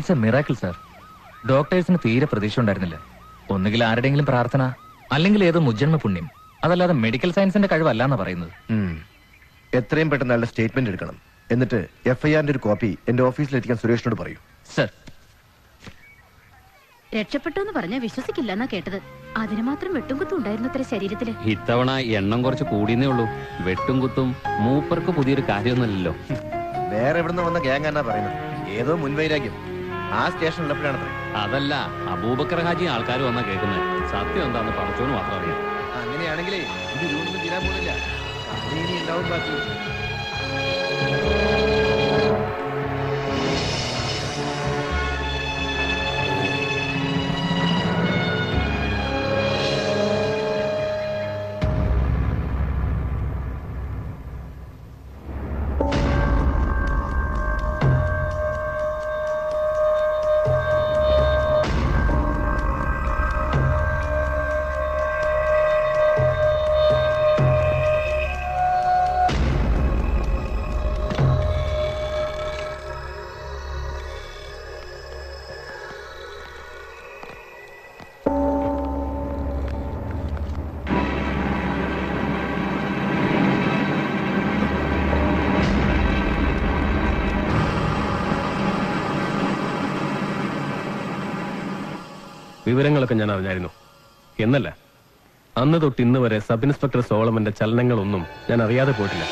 It's a miracle sir. ഡോക്ടേഴ്സിന് തീരെ പ്രതീക്ഷ ഉണ്ടായിരുന്നില്ല. ഒന്നുകിൽ ആരുടെയെങ്കിലും പ്രാർത്ഥന, അല്ലെങ്കിൽ ഏതോ മുജ്ജന്മ പുണ്യം. അതല്ലാതെ മെഡിക്കൽ സയൻസിന്റെ കഴിവല്ലാന്നാ പറയുന്നത്. എത്രയും പെട്ടെന്ന് അയാളുടെ സ്റ്റേറ്റ്മെന്റ് എടുക്കണം. എന്നിട്ട് FIRന്റെ ഒരു കോപ്പി എന്റെ ഓഫീസിൽ എത്തിക്കാൻ സുരേഷിനോട് പറയൂ. സർ. രക്ഷപ്പെട്ടു എന്ന് പറഞ്ഞാൽ വിശ്വസിക്കില്ല എന്നാ കേട്ടത്. അതിന് മാത്രം വെട്ടും കുത്തും ഉണ്ടായിരുന്നത്ര ശരീരത്തില്. ഇത്തവണ എണ്ണം കുറച്ച് കൂടിയെന്നേ ഉള്ളൂ. വെട്ടും കുത്തും മൂപ്പർക്ക് പുതിയൊരു കാര്യമൊന്നുമല്ലല്ലോ. വേറെ എവിടുന്ന് വന്ന ഗ്യാങ് എന്നാ പറയുന്നത്? ഏതോ മുൻവൈരാഗ്യം ആ സ്റ്റേഷനിലപ്പോഴാണ്. അതല്ല, അബൂബക്കർ ഹാജി ആൾക്കാർ വന്നാ കേൾക്കുന്നത്. സത്യം എന്താന്ന് പറച്ചോന്ന് മാത്രം അറിയാം. അങ്ങനെയാണെങ്കിലേ ഇത് രൂപൊന്നും തീരാൻ പോകുന്നില്ല. ഇനി ഉണ്ടാവും ബാക്കി. വിവരങ്ങളൊക്കെ ഞാൻ അറിഞ്ഞായിരുന്നു. എന്നല്ല, അന്ന് തൊട്ട് ഇന്ന് വരെ സബ് ഇൻസ്പെക്ടർ സോളമന്റെ ചലനങ്ങളൊന്നും ഞാൻ അറിയാതെ പോയിട്ടില്ല.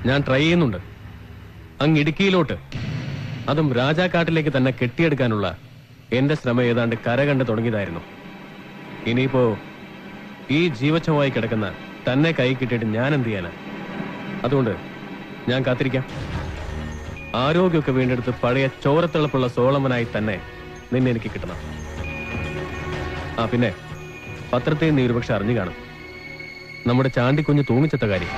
ഞാൻ ട്രൈ ചെയ്യുന്നുണ്ട്. അങ്ങ് ഇടുക്കിയിലോട്ട്, അതും രാജാക്കാട്ടിലേക്ക് തന്നെ കെട്ടിയെടുക്കാനുള്ള എന്റെ ശ്രമം ഏതാണ്ട് കരകണ്ട് തുടങ്ങിയതായിരുന്നു. ഇനിയിപ്പോ ഈ ജീവച്ഛമായി കിടക്കുന്ന തന്നെ കൈ കിട്ടിയിട്ട് ഞാൻ എന്ത് ചെയ്യാനാ? അതുകൊണ്ട് ഞാൻ കാത്തിരിക്കാം. ആരോഗ്യമൊക്കെ വീണ്ടെടുത്ത് പഴയ ചോരത്തിളപ്പുള്ള സോളമനായി തന്നെ നിന്നെ എനിക്ക് കിട്ടണം. പിന്നെ പത്രത്തിൽ നീ ഒരുപക്ഷെ അറിഞ്ഞു കാണും, നമ്മുടെ ചാണ്ടിക്കുഞ്ഞ് തൂങ്ങിച്ചത്ത കാര്യം.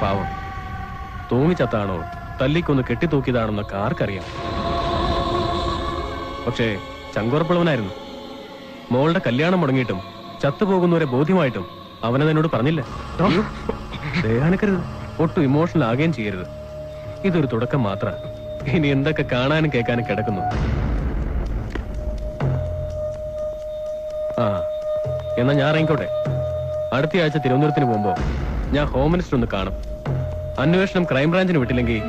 പാവം, തൂങ്ങിച്ചത്താണോ തല്ലിക്കൊന്ന് കെട്ടിത്തൂക്കിയതാണെന്നൊക്കെ ആർക്കറിയാം. പക്ഷേ ചങ്കുറപ്പുള്ളവനായിരുന്നു. മോളുടെ കല്യാണം മുടങ്ങിയിട്ടും ചത്തുപോകുന്നവരെ ബോധ്യമായിട്ടും അവനതെന്നോട് പറഞ്ഞില്ല. ദയാനക്കരുത്, ഒട്ടും ഇമോഷണൽ ആകുകയും ചെയ്യരുത്. ഇതൊരു തുടക്കം മാത്രം. ഇനി എന്തൊക്കെ കാണാനും കേൾക്കാനും കിടക്കുന്നു. എന്നാ ഞാൻ ഇറങ്ങിക്കോട്ടെ. അടുത്ത ആഴ്ച തിരുവനന്തപുരത്തിന് പോകുമ്പോ ഞാൻ ഹോം മിനിസ്റ്റർ ഒന്ന് കാണും. അന്വേഷണം ക്രൈംബ്രാഞ്ചിന് വിട്ടില്ലെങ്കിൽ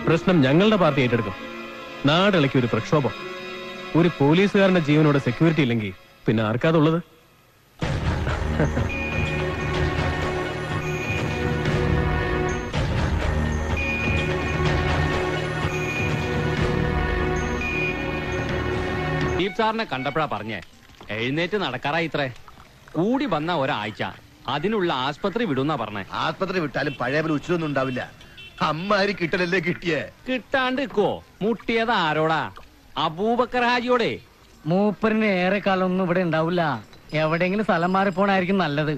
പ്രശ്നം ഞങ്ങളുടെ പാർട്ടി ഏറ്റെടുക്കും. നാടിളക്കി ഒരു പ്രക്ഷോഭം. ഒരു പോലീസുകാരന്റെ ജീവനോട് സെക്യൂരിറ്റി ഇല്ലെങ്കിൽ പിന്നെ ആർക്കാതുള്ളത്? ദീപ് സാറിനെ കണ്ടപ്പോഴാ പറഞ്ഞേ, എഴുന്നേറ്റ് നടക്കാറായി ഇത്രേ. കൂടി വന്ന ഒരാഴ്ച അതിനുള്ള ആസ്പത്രി വിടുന്നാ പറഞ്ഞേ. ആസ്പത്രി വിട്ടാലും പഴയ പോലെ ഉച്ചൊന്നും ഉണ്ടാവില്ല. അമ്മാരി കിട്ടലല്ലേ കിട്ടിയേ. കിട്ടാണ്ട് നിൽക്കോ? മുട്ടിയത് ആരോടാ? അബൂബക്കർ ഹാജിയോടെ. മൂപ്പറിന് ഏറെ കാലമൊന്നും ഇവിടെ ഉണ്ടാവില്ല. എവിടെയെങ്കിലും സ്ഥലം മാറിപ്പോണായിരിക്കും നല്ലത്.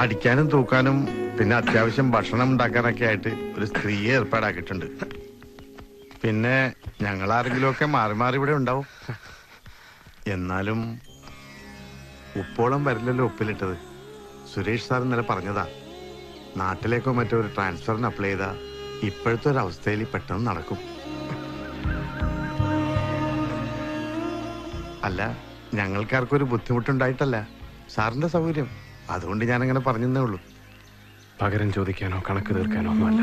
അടിക്കാനും തൂക്കാനും പിന്നെ അത്യാവശ്യം ഭക്ഷണം ഉണ്ടാക്കാനൊക്കെ ആയിട്ട് ഒരു സ്ത്രീയെ ഏർപ്പാടാക്കിയിട്ടുണ്ട്. പിന്നെ ഞങ്ങളാരെങ്കിലും ഒക്കെ മാറി മാറി ഇവിടെ ഉണ്ടാവും. എന്നാലും ഉപ്പോളം വരില്ലല്ലോ ഉപ്പിലിട്ടത്. സുരേഷ് സാർ ഇന്നലെ പറഞ്ഞതാ, നാട്ടിലേക്കോ മറ്റോ ഒരു ട്രാൻസ്ഫറിന് അപ്ലൈ ചെയ്താ ഇപ്പോഴത്തെ ഒരു അവസ്ഥയിൽ പെട്ടെന്ന് നടക്കും. അല്ല, ഞങ്ങൾക്കാർക്കും ഒരു ബുദ്ധിമുട്ടുണ്ടായിട്ടല്ല, സാറിന്റെ സൗകര്യം. അതുകൊണ്ട് ഞാനങ്ങനെ പറഞ്ഞേ ഉള്ളൂ. പകരം ചോദിക്കാനോ കണക്ക് തീർക്കാനോ ഒന്നുമല്ല.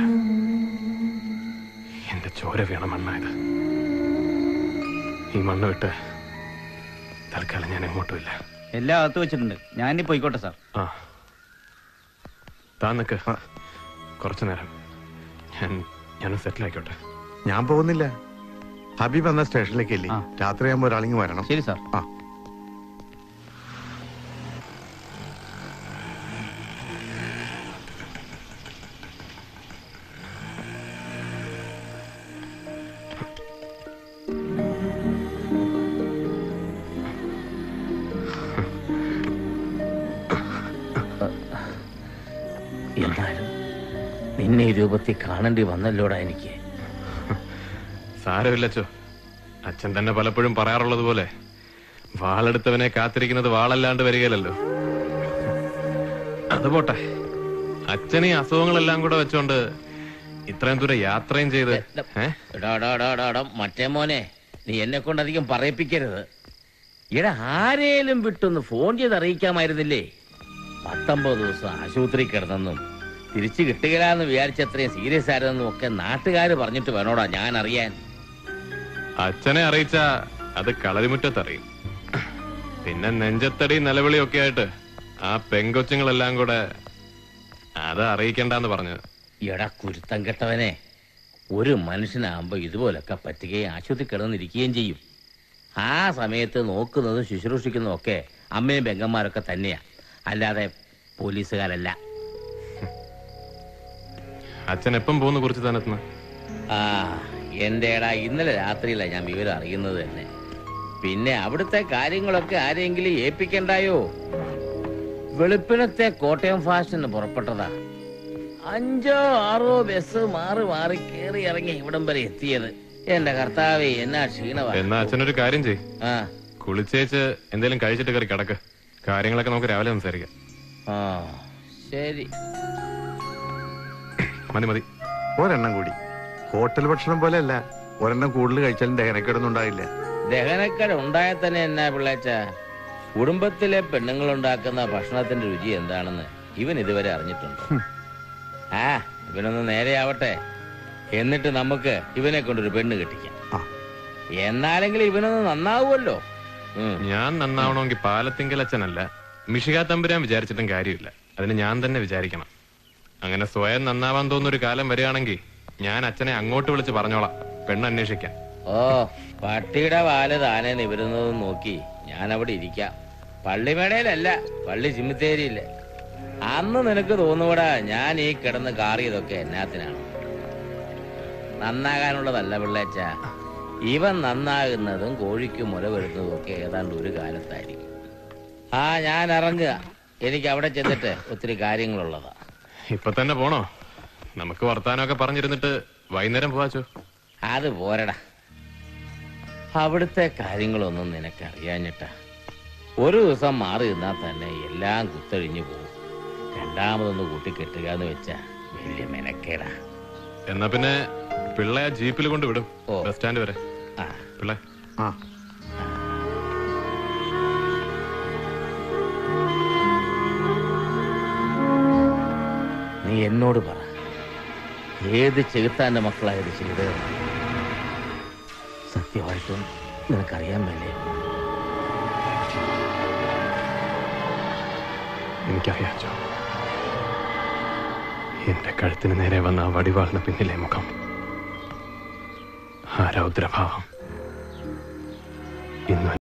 എന്റെ ചോര വീണ മണ്ണായത്. ഈ മണ്ണ് വിട്ട് തൽക്കാലം ഞാൻ എങ്ങോട്ടുമില്ല. എല്ലാം അകത്ത് വെച്ചിട്ടുണ്ട്. ഞാൻ പോയിക്കോട്ടെ സാർ. താൻ നിക്ക്, കുറച്ചു നേരം ഞാൻ സെറ്റിൽ ആയിക്കോട്ടെ. ഞാൻ പോകുന്നില്ല. ഹബീബ് എന്ന സ്റ്റേഷനിലേക്ക് ഇല്ലേ, രാത്രിയാകുമ്പോ ഒരാളിങ്ങ് വരണം. ശരി സാർ. എന്നാലും നിന്നെ ഈ രൂപത്തിൽ കാണേണ്ടി വന്നല്ലോടാ എനിക്ക്. സാരമില്ലച്ചോ, അച്ഛൻ തന്നെ പലപ്പോഴും പറയാറുള്ളത് പോലെ വാളെടുത്തവനെ കാത്തിരിക്കുന്നത് വാളല്ലാണ്ട് വരികയില്ലല്ലോ. അത് പോട്ടെ, അച്ഛൻ ഈ അസുഖങ്ങളെല്ലാം കൂടെ വെച്ചോണ്ട് ഇത്രയും ദൂരം യാത്രയും ചെയ്ത് മറ്റേ മോനെ, നീ എന്നെ കൊണ്ട് അധികം പറയിപ്പിക്കരുത്. ഇവിടെ ആരേലും വിട്ടൊന്ന് ഫോൺ ചെയ്ത് അറിയിക്കാമായിരുന്നില്ലേ? 19 ദിവസം ആശുപത്രി കിടന്നെന്നും തിരിച്ചു കിട്ടുകയില്ലെന്ന് വിചാരിച്ചത്രയും സീരിയസ് ആയിരുന്നെന്നും ഒക്കെ നാട്ടുകാര് പറഞ്ഞിട്ട് വേണോടാ ഞാൻ അറിയാൻ. അച്ഛനെ അറിയിച്ച അത് കളരിമുറ്റത്തറിയും. പിന്നെ നെഞ്ചത്തടി നിലവിളിയൊക്കെ ആയിട്ട് ആ പെങ്കൊച്ചുങ്ങളെല്ലാം കൂടെ അത് അറിയിക്കണ്ടെന്ന് പറഞ്ഞത്. എടാ കുരുത്തം കെട്ടവനെ, ഒരു മനുഷ്യനാകുമ്പോ ഇതുപോലൊക്കെ പറ്റുകയും ആശുപത്രി കിടന്നിരിക്കുകയും ചെയ്യും. ആ സമയത്ത് നോക്കുന്നതും ശുശ്രൂഷിക്കുന്നതും ഒക്കെ അമ്മയും പെങ്ങന്മാരൊക്കെ തന്നെയാ, അല്ലാതെ പോലീസുകാരല്ല. അച്ഛൻ എപ്പം പോകുന്നു കുറിച്ച് തന്നെ? ആ എന്റെടാ, ഇന്നലെ രാത്രിയിലാണ് ഞാൻ വിവരം അറിയുന്നത് തന്നെ. പിന്നെ അവിടുത്തെ കാര്യങ്ങളൊക്കെ ആരെങ്കിലും ഏൽപ്പിക്കണ്ടായോ? വെളുപ്പിനത്തെ കോട്ടയം ഫാസ്റ്റിന് പുറപ്പെട്ടതാ. 5 or 6 ബസ് മാറി മാറി കേറി ഇറങ്ങി ഇവിടം വരെ എത്തിയത്. എന്റെ കർത്താവേ, എന്നാ ക്ഷീണവാ. എന്നാ അച്ഛനൊരു കാര്യം ചെയ്, കുളിച്ചേച്ച് എന്തേലും കഴിച്ചിട്ട് കയറി കിടക്ക്. കാര്യങ്ങളൊക്കെ നമുക്ക് രാവിലെ സംസാരിക്കാം. ആ ശരി, മതി മതി. ഒരെണ്ണം കൂടി. ഹോട്ടൽ ഭക്ഷണം പോലെയല്ല, ഒരെണ്ണം കൂടുതൽ കഴിച്ചാലും ദഹനക്കേടൊന്നും ഉണ്ടായില്ല. ദഹനക്കേട് ഉണ്ടായാൽ തന്നെ എന്നാ പിള്ളേച്ച, കുടുംബത്തിലെ പെണ്ണുങ്ങൾ ഉണ്ടാക്കുന്ന ഭക്ഷണത്തിന്റെ രുചി എന്താണെന്ന് ഇവൻ ഇതുവരെ അറിഞ്ഞിട്ടുണ്ടോ? ആ ഇവനൊന്ന് നേരെയാവട്ടെ, എന്നിട്ട് നമുക്ക് ഇവനെ കൊണ്ടൊരു പെണ്ണ് കെട്ടിക്കാം. എന്നാലെങ്കിലും ഇവനൊന്ന് നന്നാവുമല്ലോ. ഞാൻ നന്നാവണമെങ്കിൽ പാലത്തിങ്കൽ അച്ഛനല്ല, മിഷിക തമ്പുരാൻ വിചാരിച്ചിട്ടും കാര്യമില്ല. അതിന് ഞാൻ തന്നെ വിചാരിക്കണം. അങ്ങനെ സ്വയം നന്നാവാൻ തോന്നുന്നൊരു കാലം വരികയാണെങ്കിൽ ഞാൻ അച്ഛനെ അങ്ങോട്ട് വിളിച്ച് പറഞ്ഞോളാം പെണ്ണ് അന്വേഷിക്കാൻ. ഓ, പട്ടിയുടെ വാല് താനെ നിവരുന്നതും നോക്കി ഞാൻ അവിടെ ഇരിക്കാം. പള്ളിമേടയിലല്ല, പള്ളി ചിമ്മിത്തേരിയില്ല. അന്ന് നിനക്ക് തോന്നുകൂടാ ഞാൻ ഈ കിടന്ന് കാറിയതൊക്കെ എന്നാത്തിനാണ്. നന്നാകാനുള്ളതല്ല പിള്ളേച്ച, ഇവൻ നന്നാകുന്നതും കോഴിക്ക് മുല വരുന്നതും ഒക്കെ ഏതാണ്ട് ഒരു കാലത്തായിരിക്കും. ആ ഞാൻ ഇറങ്ങുക, എനിക്ക് അവിടെ ചെന്നിട്ട് ഒത്തിരി കാര്യങ്ങളുള്ളതാ. ഇപ്പൊ തന്നെ പോണോ? നമുക്ക് വർത്താനമൊക്കെ പറഞ്ഞിരുന്നിട്ട് വൈകുന്നേരം പോവാച്ചോ. അത് പോരടാ, അവിടുത്തെ കാര്യങ്ങളൊന്നും നിനക്കറിയാഞ്ഞിട്ടാ. ഒരു ദിവസം മാറി നിന്നാൽ തന്നെ എല്ലാം കുത്തഴിഞ്ഞു പോകും. രണ്ടാമതൊന്ന് കൂട്ടിക്കെട്ടുക എന്ന് വെച്ചാ വലിയ മെനക്കേടാ. എന്നാ പിന്നെ പിള്ളേ ജീപ്പിൽ കൊണ്ട് വിടും ബസ് സ്റ്റാൻഡ് വരെ. പിള്ളേ നീ എന്നോട് പറ, ഏത് ചെകുത്താന്റെ മക്കളായത് ചെയ്ത്? സത്യമായിട്ടും നിനക്കറിയാൻ വേണ്ടേ? എനിക്കറിയാച്ചോ, എന്റെ കഴുത്തിന് നേരെ വന്ന ആ വടിവാളിന് പിന്നിലെ മുഖം, ആ രൗദ്രഭാവം ഇന്ന്